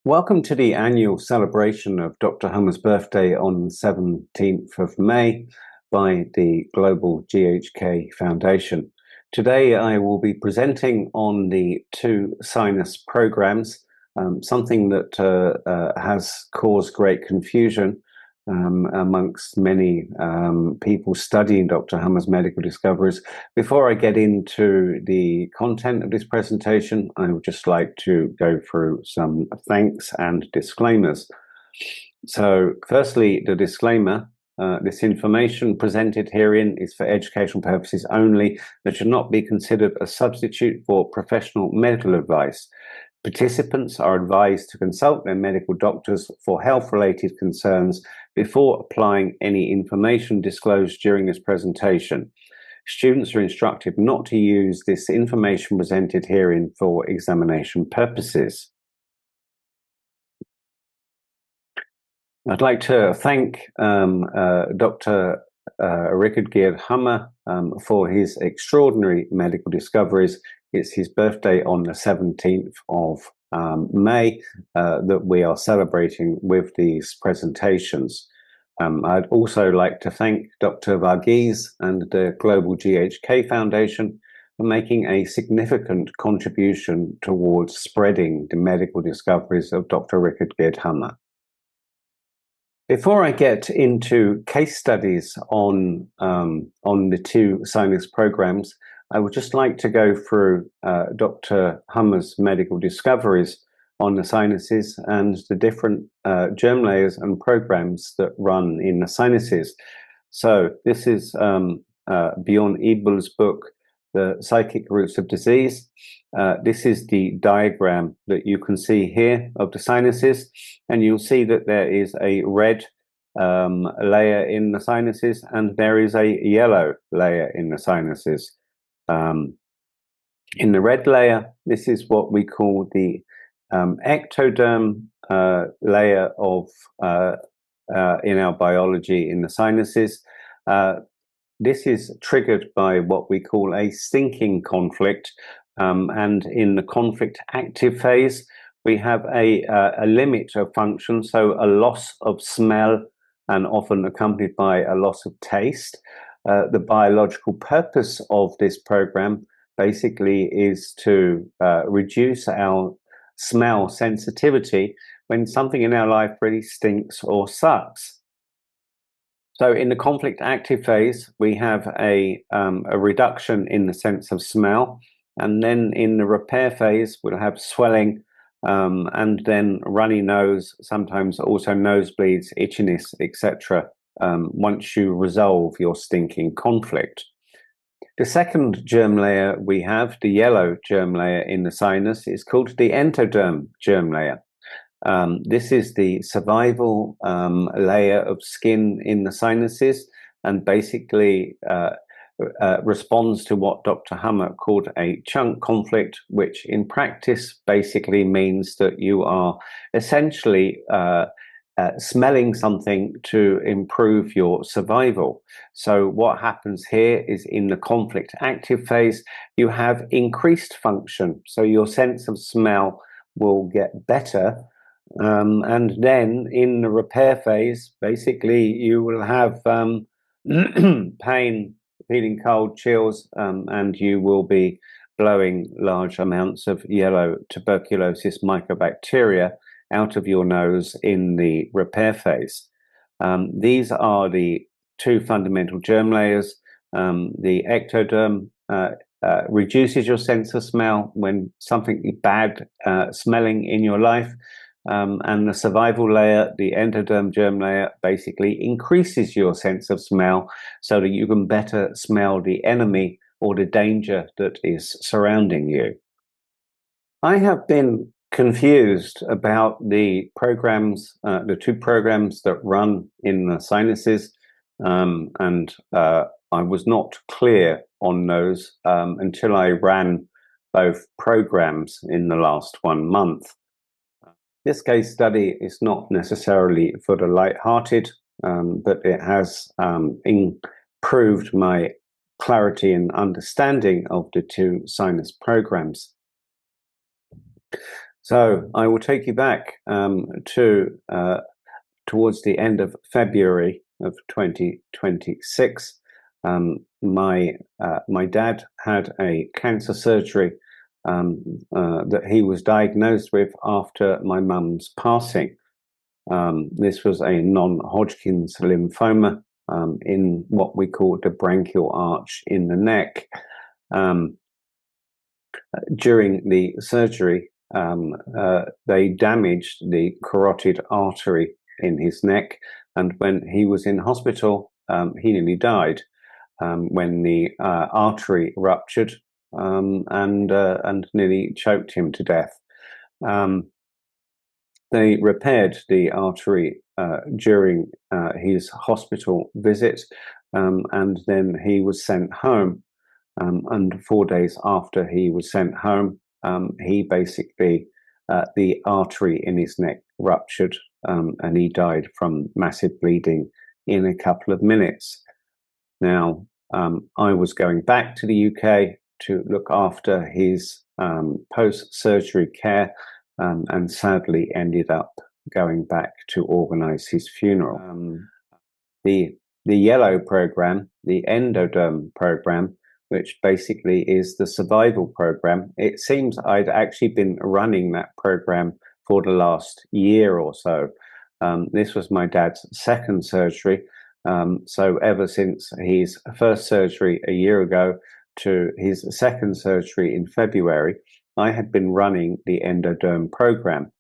Welcome to the annual celebration of Dr. Hummer's birthday on the 17th of May by the Global GHK Foundation. Today I will be presenting on the two Sinus programs, something that has caused great confusion amongst many people studying Dr. Hummer's medical discoveries. Before I get into the content of this presentation, I would just like to go through some thanks and disclaimers. So firstly, the disclaimer. This information presented herein is for educational purposes only, that should not be considered a substitute for professional medical advice. Participants are advised to consult their medical doctors for health-related concerns before applying any information disclosed during this presentation. Students are instructed not to use this information presented herein for examination purposes. I'd like to thank Dr. Richard Geert Hummer for his extraordinary medical discoveries. It's his birthday on the 17th of May that we are celebrating with these presentations. I'd also like to thank Dr. Varghese and the Global GHK Foundation for making a significant contribution towards spreading the medical discoveries of Dr. Richard Geert Hummer. Before I get into case studies on the two Sinus programs, I would just like to go through Dr. Hummer's medical discoveries on the sinuses and the different germ layers and programs that run in the sinuses. So this is Bjorn Ebel's book, The Psychic Roots of Disease. This is the diagram that you can see here of the sinuses, and you'll see that there is a red layer in the sinuses and there is a yellow layer in the sinuses. In the red layer, this is what we call the ectoderm layer of in our biology in the sinuses. This is triggered by what we call a stinking conflict, and in the conflict active phase, we have a limit of function, so a loss of smell and often accompanied by a loss of taste. The biological purpose of this program basically is to reduce our smell sensitivity when something in our life really stinks or sucks. So in the conflict active phase, we have a reduction in the sense of smell, and then in the repair phase, we'll have swelling, and then runny nose, sometimes also nosebleeds, itchiness, etc. Once you resolve your stinking conflict. The second germ layer we have, the yellow germ layer in the sinus, is called the endoderm germ layer. This is the survival layer of skin in the sinuses, and basically responds to what Dr. Hummer called a chunk conflict, which in practice basically means that you are essentially smelling something to improve your survival. So what happens here is in the conflict active phase, you have increased function. So your sense of smell will get better. And then in the repair phase, basically you will have pain, feeling cold, chills, and you will be blowing large amounts of yellow tuberculosis mycobacteria out of your nose in the repair phase. These are the two fundamental germ layers. The ectoderm reduces your sense of smell when something bad smelling in your life. And the survival layer, the endoderm germ layer, basically increases your sense of smell so that you can better smell the enemy or the danger that is surrounding you. I have been confused about the programs, the two programs that run in the sinuses, and I was not clear on those until I ran both programs in the last 1 month. This case study is not necessarily for the light-hearted, but it has improved my clarity and understanding of the two sinus programs. So I will take you back to towards the end of February of 2026. My dad had a cancer surgery that he was diagnosed with after my mum's passing. This was a non-Hodgkin's lymphoma in what we call the branchial arch in the neck. During the surgery, they damaged the carotid artery in his neck, and when he was in hospital, he nearly died when the artery ruptured and nearly choked him to death. They repaired the artery during his hospital visit, and then he was sent home. And 4 days after he was sent home, he basically, the artery in his neck ruptured, and he died from massive bleeding in a couple of minutes. Now, I was going back to the UK to look after his post-surgery care, and sadly ended up going back to organise his funeral. The yellow program, the endoderm program, which basically is the survival program. It seems I'd actually been running that program for the last year or so. This was my dad's second surgery. So ever since his first surgery a year ago to his second surgery in February, I had been running the endoderm program.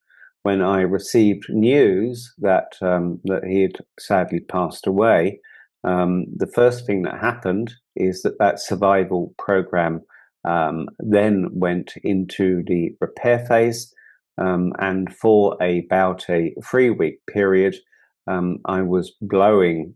When I received news that that he had sadly passed away, the first thing that happened is that survival program then went into the repair phase, and for about a 3-week period, I was blowing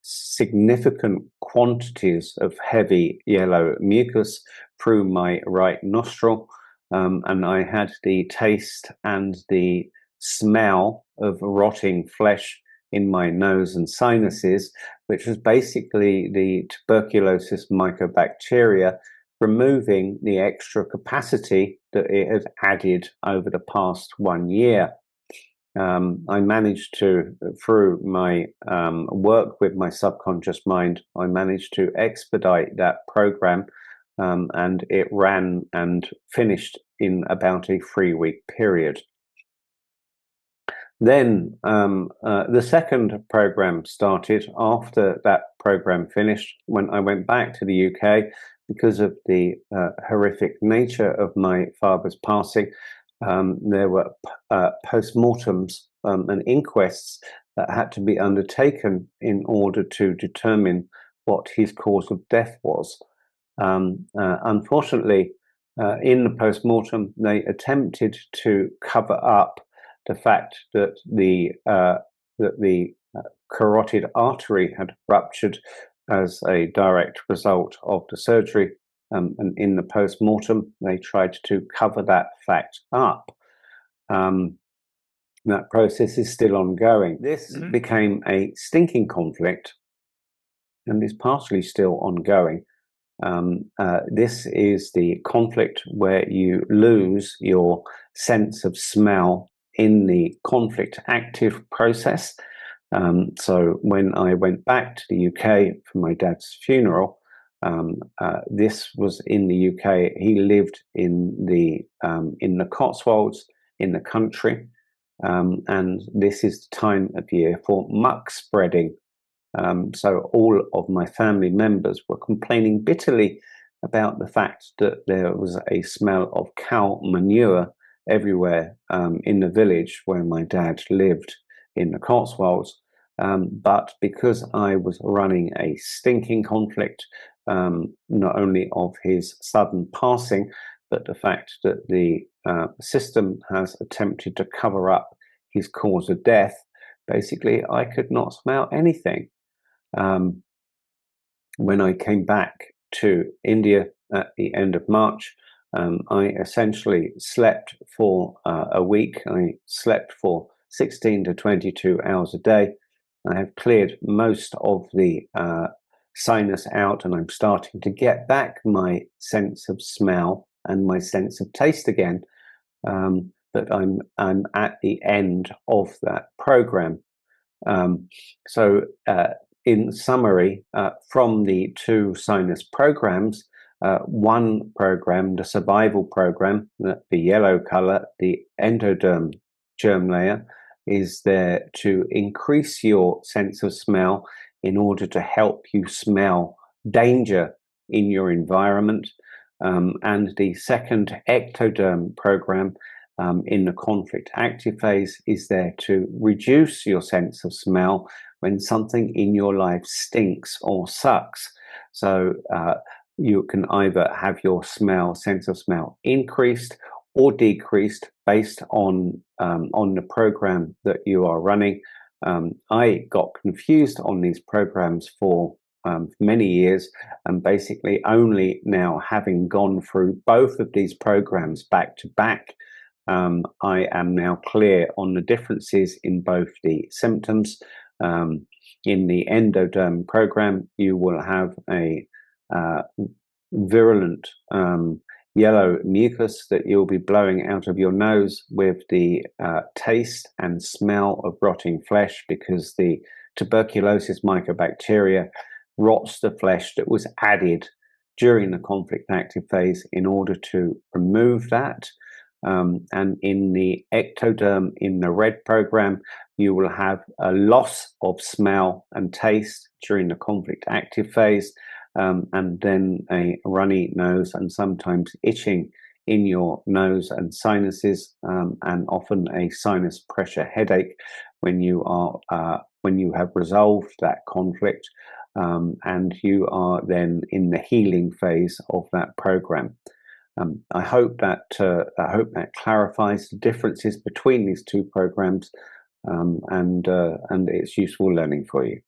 significant quantities of heavy yellow mucus through my right nostril, and I had the taste and the smell of rotting flesh in my nose and sinuses, which was basically the tuberculosis mycobacteria removing the extra capacity that it had added over the past 1 year. I managed to, through my work with my subconscious mind, I managed to expedite that program, and it ran and finished in about a 3-week period. Then the second program started after that program finished, when I went back to the UK because of the horrific nature of my father's passing. There were post-mortems and inquests that had to be undertaken in order to determine what his cause of death was. Unfortunately, in the post-mortem, they attempted to cover up the fact that the carotid artery had ruptured as a direct result of the surgery. And in the post-mortem, they tried to cover that fact up. That process is still ongoing. This became a stinking conflict and is partially still ongoing. This is the conflict where you lose your sense of smell in the conflict active process. So when I went back to the UK for my dad's funeral, this was in the UK. He lived in the Cotswolds in the country, and this is the time of year for muck spreading. So all of my family members were complaining bitterly about the fact that there was a smell of cow manure everywhere in the village where my dad lived in the Cotswolds. But because I was running a stinking conflict, not only of his sudden passing, but the fact that the system has attempted to cover up his cause of death, basically I could not smell anything. When I came back to India at the end of March, I essentially slept for a week. I slept for 16 to 22 hours a day. I have cleared most of the sinus out, and I'm starting to get back my sense of smell and my sense of taste again. that I'm at the end of that program. So in summary, from the two sinus programs, one program, the survival program, the yellow color, the endoderm germ layer, is there to increase your sense of smell in order to help you smell danger in your environment. And the second ectoderm program in the conflict active phase is there to reduce your sense of smell when something in your life stinks or sucks. So you can either have your sense of smell increased or decreased based on the program that you are running. I got confused on these programs for many years, and basically only now, having gone through both of these programs back to back, I am now clear on the differences in both the symptoms. In the endoderm program, you will have a virulent yellow mucus that you'll be blowing out of your nose with the taste and smell of rotting flesh, because the tuberculosis mycobacteria rots the flesh that was added during the conflict active phase in order to remove that. And in the ectoderm, in the red program, you will have a loss of smell and taste during the conflict active phase, and then a runny nose and sometimes itching in your nose and sinuses, and often a sinus pressure headache when you have resolved that conflict, and you are then in the healing phase of that program. I hope that clarifies the differences between these two programs, and it's useful learning for you.